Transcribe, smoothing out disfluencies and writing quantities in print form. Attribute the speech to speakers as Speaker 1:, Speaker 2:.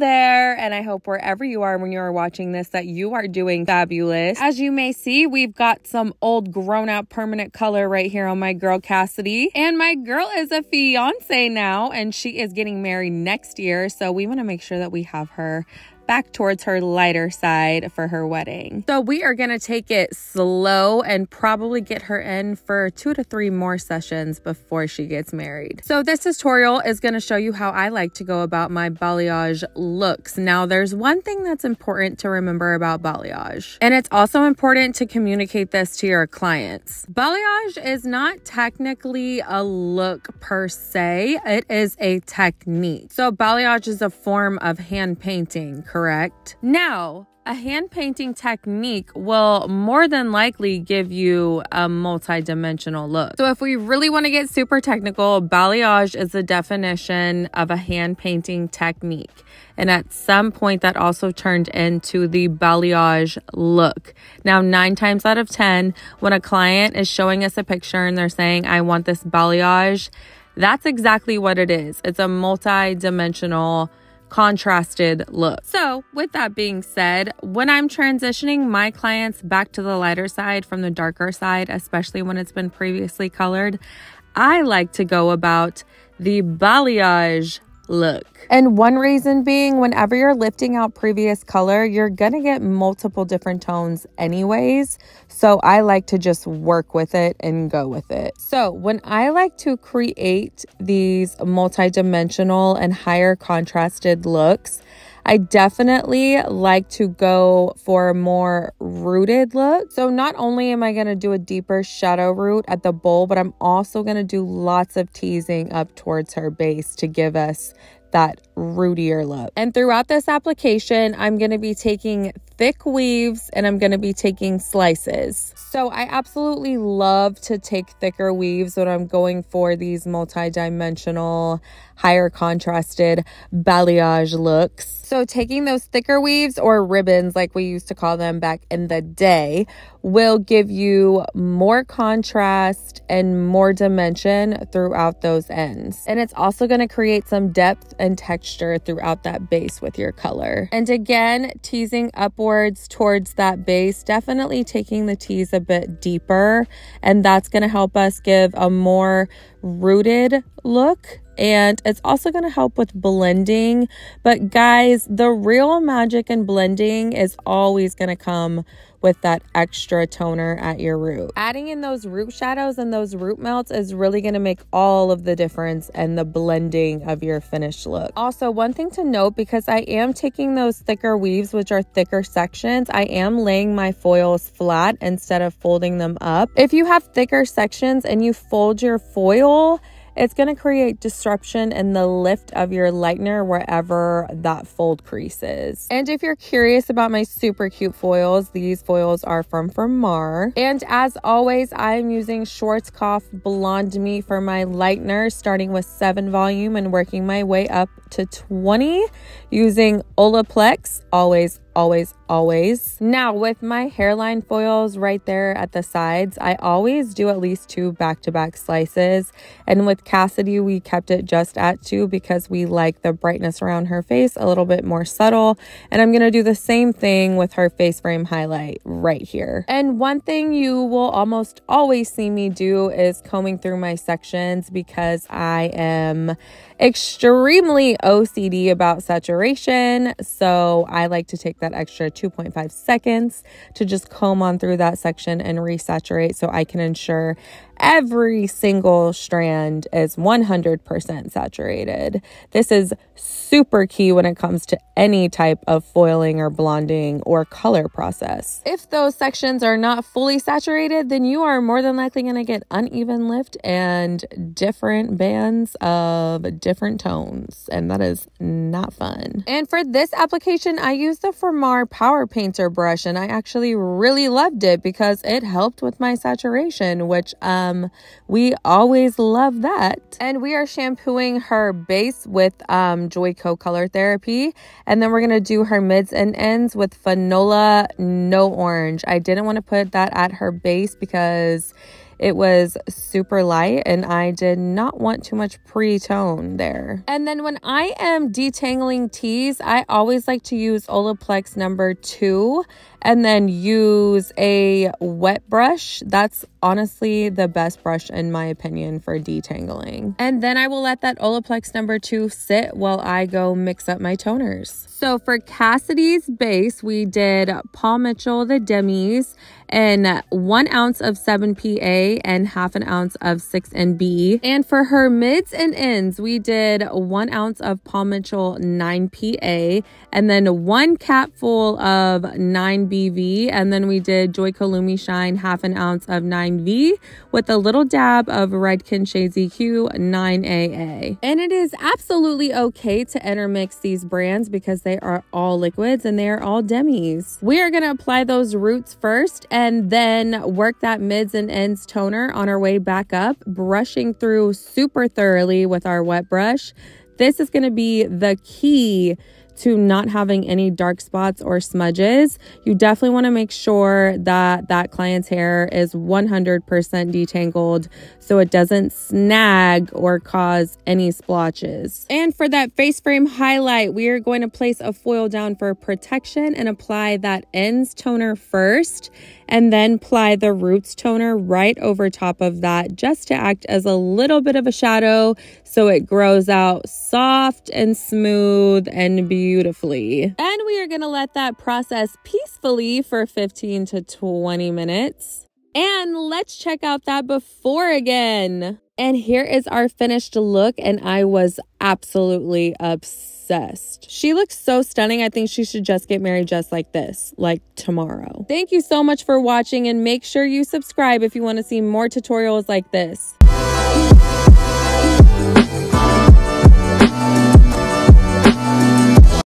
Speaker 1: there, and I hope wherever you are when you are watching this that you are doing fabulous. As you may see, we've got some old grown out permanent color right here on my girl Cassidy, and my girl is a fiance now and she is getting married next year, so we want to make sure that we have her back towards her lighter side for her wedding. So we are going to take it slow and probably get her in for 2 to 3 more sessions before she gets married. So this tutorial is going to show you how I like to go about my balayage looks. Now there's one thing that's important to remember about balayage, and it's also important to communicate this to your clients. Balayage is not technically a look per se, it is a technique. So balayage is a form of hand painting, correct? Now, a hand painting technique will more than likely give you a multi-dimensional look. So if we really want to get super technical, balayage is the definition of a hand painting technique. And at some point that also turned into the balayage look. Now, 9 times out of 10, when a client is showing us a picture and they're saying, I want this balayage, that's exactly what it is. It's a multi-dimensional contrasted look. So with that being said, when I'm transitioning my clients back to the lighter side from the darker side, especially when it's been previously colored, I like to go about the balayage look. And one reason being, whenever you're lifting out previous color, you're gonna get multiple different tones anyways. So I like to just work with it and go with it. So when I like to create these multi-dimensional and higher contrasted looks, I definitely like to go for a more rooted look. So not only am I going to do a deeper shadow root at the bowl, but I'm also going to do lots of teasing up towards her base to give us that rootier look. And throughout this application, I'm going to be taking thick weaves and I'm going to be taking slices. So I absolutely love to take thicker weaves when I'm going for these multi-dimensional, higher contrasted balayage looks. So taking those thicker weaves, or ribbons like we used to call them back in the day, will give you more contrast and more dimension throughout those ends. And it's also going to create some depth and texture throughout that base with your color. And again, teasing upwards towards that base, definitely taking the tease a bit deeper, and that's going to help us give a more rooted look. And it's also going to help with blending. But guys, the real magic in blending is always going to come with that extra toner at your root. Adding in those root shadows and those root melts is really going to make all of the difference in the blending of your finished look. Also, one thing to note, because I am taking those thicker weaves, which are thicker sections, I am laying my foils flat instead of folding them up. If you have thicker sections and you fold your foil, it's going to create disruption in the lift of your lightener wherever that fold crease is. And if you're curious about my super cute foils, these foils are from Mar. And as always, I'm using Schwarzkopf Blonde Meat for my lightener, starting with 7 volume and working my way up to 20 using Olaplex, always. Now with my hairline foils right there at the sides, I always do at least 2 back-to-back slices. And with Cassidy, we kept it just at 2 because we like the brightness around her face a little bit more subtle. And I'm going to do the same thing with her face frame highlight right here. And one thing you will almost always see me do is combing through my sections, because I am extremely OCD about saturation. So I like to take that extra 2.5 seconds to just comb on through that section and resaturate, so I can ensure every single strand is 100% saturated. This is super key when it comes to any type of foiling or blonding or color process. If those sections are not fully saturated, then you are more than likely going to get uneven lift and different bands of different tones, and that is not fun. And for this application, I used the Mar Power Painter brush, and I actually really loved it because it helped with my saturation, which we always love that. And we are shampooing her base with Joico Color Therapy, and then we're going to do her mids and ends with Fanola No Orange. I didn't want to put that at her base because It was super light and I did not want too much pre-tone there. And then when I am detangling teas, I always like to use Olaplex number 2 and then use a wet brush. That's honestly the best brush in my opinion for detangling. And then I will let that Olaplex number 2 sit while I go mix up my toners. So for Cassidy's base, we did Paul Mitchell, the Demis, and 1 ounce of 7PA and 1/2 ounce of 6NB. And for her mids and ends, we did 1 ounce of Paul Mitchell 9PA and then 1 capful of 9BV. And then we did Joico Lumi Shine 1/2 ounce of 9V with a little dab of Redken Shades EQ 9AA. And it is absolutely okay to intermix these brands because they are all liquids and they are all demis. We are going to apply those roots first and then work that mids and ends toner on our way back up, brushing through super thoroughly with our wet brush. This is going to be the key to not having any dark spots or smudges. You definitely want to make sure that that client's hair is 100% detangled so it doesn't snag or cause any splotches. And for that face frame highlight, we are going to place a foil down for protection and apply that ends toner first and then apply the roots toner right over top of that just to act as a little bit of a shadow so it grows out soft and smooth and beautifully. And we are going to let that process peacefully for 15 to 20 minutes. And let's check out that before again. And here is our finished look, and I was absolutely obsessed. She looks so stunning. I think she should just get married just like this, like tomorrow. Thank you so much for watching, and make sure you subscribe if you want to see more tutorials like this.